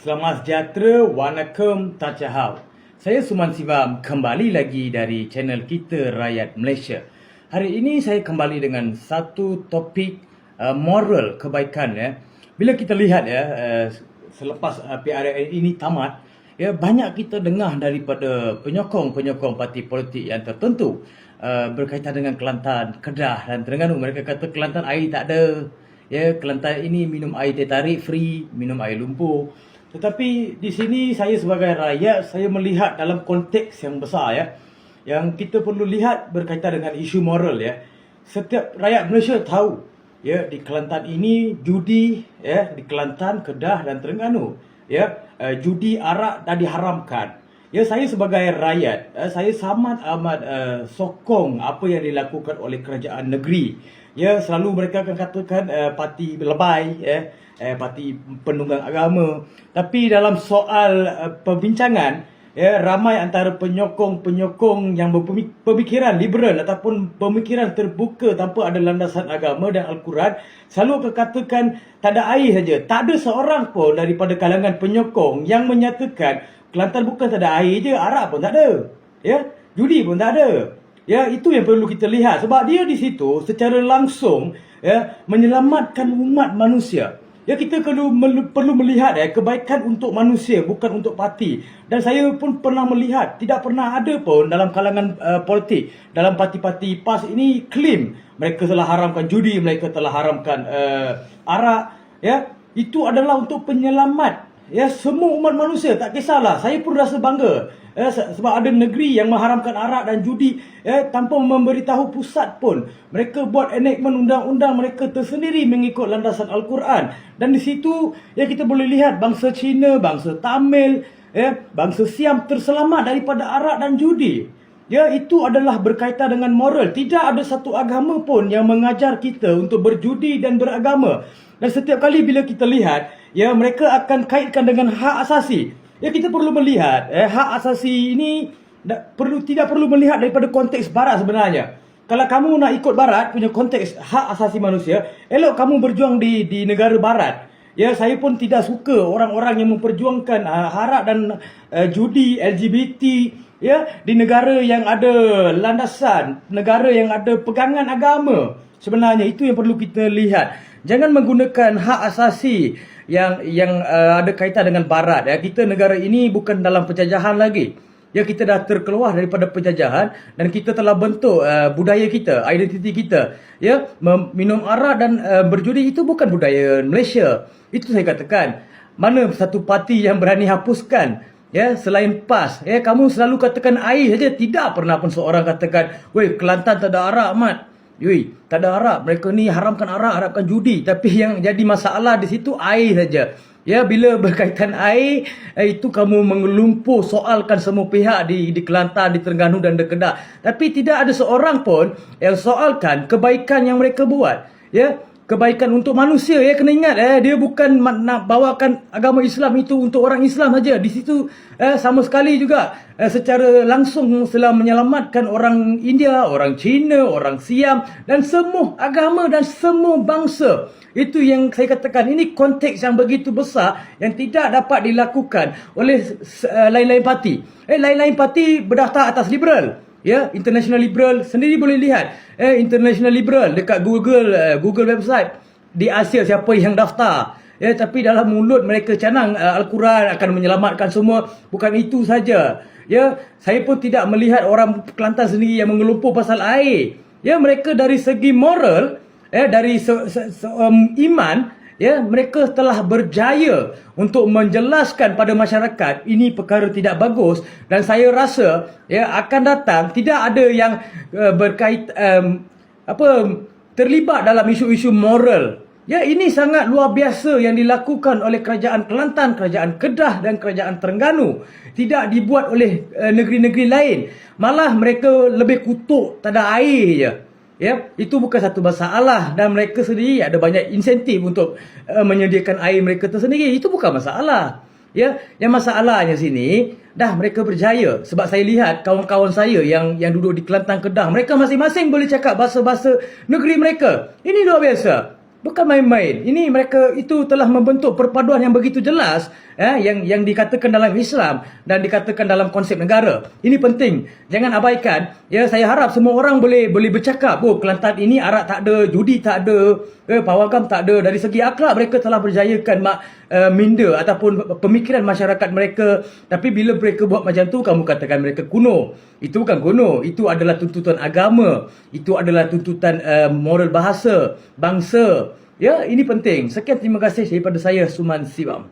Selamat sejahtera, Wanakem Tachahau. Saya Suman Sivam kembali lagi dari channel kita Rakyat Malaysia. Hari ini saya kembali dengan satu topik moral kebaikan ya. Bila kita lihat ya, selepas PRN ini tamat, ya banyak kita dengar daripada penyokong-penyokong parti politik yang tertentu berkaitan dengan Kelantan, Kedah dan Terengganu. Mereka kata Kelantan air tak ada. Ya, Kelantan ini minum air teh tarik free, minum air lumpur. Tetapi di sini saya sebagai rakyat, saya melihat dalam konteks yang besar ya, yang kita perlu lihat berkaitan dengan isu moral ya. Setiap rakyat Malaysia tahu ya, di Kelantan ini judi ya, di Kelantan, Kedah dan Terengganu ya, judi arak dah diharamkan. Ya, saya sebagai rakyat, saya sangat amat sokong apa yang dilakukan oleh kerajaan negeri. Ya, selalu mereka akan katakan parti lebay ya, parti penunggang agama. Tapi dalam soal perbincangan ya, ramai antara penyokong-penyokong yang berpemikiran liberal ataupun pemikiran terbuka tanpa ada landasan agama dan Al-Quran selalu akan katakan tak ada air saja. Tak ada seorang pun daripada kalangan penyokong yang menyatakan Kelantan bukan tak ada air je, arak pun tak ada. Ya, judi pun tak ada. Ya, itu yang perlu kita lihat sebab dia di situ secara langsung ya menyelamatkan umat manusia. Ya, kita perlu melihat kebaikan untuk manusia, bukan untuk parti. Dan saya pun pernah melihat tidak pernah ada pun dalam kalangan politik, dalam parti-parti PAS ini claim mereka telah haramkan judi, mereka telah haramkan arak. Ya, itu adalah untuk penyelamat ya semua umat manusia, tak kisahlah. Saya pun rasa bangga sebab ada negeri yang mengharamkan arak dan judi tanpa memberitahu pusat pun. Mereka buat enactment undang-undang mereka tersendiri mengikut landasan Al-Quran. Dan di situ ya kita boleh lihat bangsa Cina, bangsa Tamil, bangsa Siam terselamat daripada arak dan judi. Ya, itu adalah berkaitan dengan moral. Tidak ada satu agama pun yang mengajar kita untuk berjudi dan beragama. Dan setiap kali bila kita lihat, ya mereka akan kaitkan dengan hak asasi. Ya, kita perlu melihat hak asasi ini tidak perlu melihat daripada konteks barat sebenarnya. Kalau kamu nak ikut barat punya konteks hak asasi manusia, elok kamu berjuang di negara barat. Ya, saya pun tidak suka orang-orang yang memperjuangkan harak dan judi LGBT ya di negara yang ada landasan, negara yang ada pegangan agama. Sebenarnya itu yang perlu kita lihat. Jangan menggunakan hak asasi yang ada kaitan dengan barat ya. Kita negara ini bukan dalam penjajahan lagi. Ya, kita dah terkeluar daripada penjajahan dan kita telah bentuk budaya kita, identiti kita. Ya, minum arak dan berjudi itu bukan budaya Malaysia. Itu saya katakan. Mana satu parti yang berani hapuskan ya selain PAS? Ya, kamu selalu katakan air saja, tidak pernah pun seorang katakan, "Weh, Kelantan tak ada arak, mat." Yui, tak ada arak. Mereka ni haramkan arak, haramkan judi. Tapi yang jadi masalah di situ air saja. Ya, bila berkaitan air, itu kamu mengelumpur soalkan semua pihak di Kelantan, di Terengganu dan di Kedah. Tapi tidak ada seorang pun yang soalkan kebaikan yang mereka buat. Ya, kebaikan untuk manusia. Ya, kena ingat dia bukan nak bawakan agama Islam itu untuk orang Islam saja. Di situ sama sekali juga secara langsung telah menyelamatkan orang India, orang Cina, orang Siam dan semua agama dan semua bangsa. Itu yang saya katakan, ini konteks yang begitu besar yang tidak dapat dilakukan oleh lain-lain parti. Lain-lain parti berdaftar atas liberal. Ya, international liberal sendiri boleh lihat. International liberal dekat Google website di Asia siapa yang daftar. Ya, tapi dalam mulut mereka canang Al-Quran akan menyelamatkan semua. Bukan itu saja. Ya, saya pun tidak melihat orang Kelantan sendiri yang mengelumpur pasal air. Ya, mereka dari segi moral, dari iman, ya, mereka telah berjaya untuk menjelaskan pada masyarakat ini perkara tidak bagus. Dan saya rasa ya akan datang tidak ada yang terlibat dalam isu-isu moral. Ya, ini sangat luar biasa yang dilakukan oleh kerajaan Kelantan, kerajaan Kedah dan kerajaan Terengganu. Tidak dibuat oleh negeri-negeri lain. Malah mereka lebih kutuk tak ada air je. Ya, itu bukan satu masalah dan mereka sendiri ada banyak insentif untuk menyediakan air mereka tersendiri. Itu bukan masalah. Ya, yang masalahnya sini dah mereka berjaya sebab saya lihat kawan-kawan saya yang duduk di Kelantan, Kedah, mereka masing-masing boleh cakap bahasa-bahasa negeri mereka. Ini luar biasa. Bukan main-main. Ini mereka itu telah membentuk perpaduan yang begitu jelas yang dikatakan dalam Islam dan dikatakan dalam konsep negara. Ini penting. Jangan abaikan. Ya, saya harap semua orang boleh bercakap, oh Kelantan ini arak tak ada, judi tak ada, pawagam tak ada. Dari segi akhlak mereka telah berjayakan minda ataupun pemikiran masyarakat mereka. Tapi bila mereka buat macam tu, kamu katakan mereka kuno. Itu bukan kuno. Itu adalah tuntutan agama. Itu adalah tuntutan moral bahasa, bangsa. Ya, ini penting. Sekian, terima kasih daripada saya, Suman Siwam.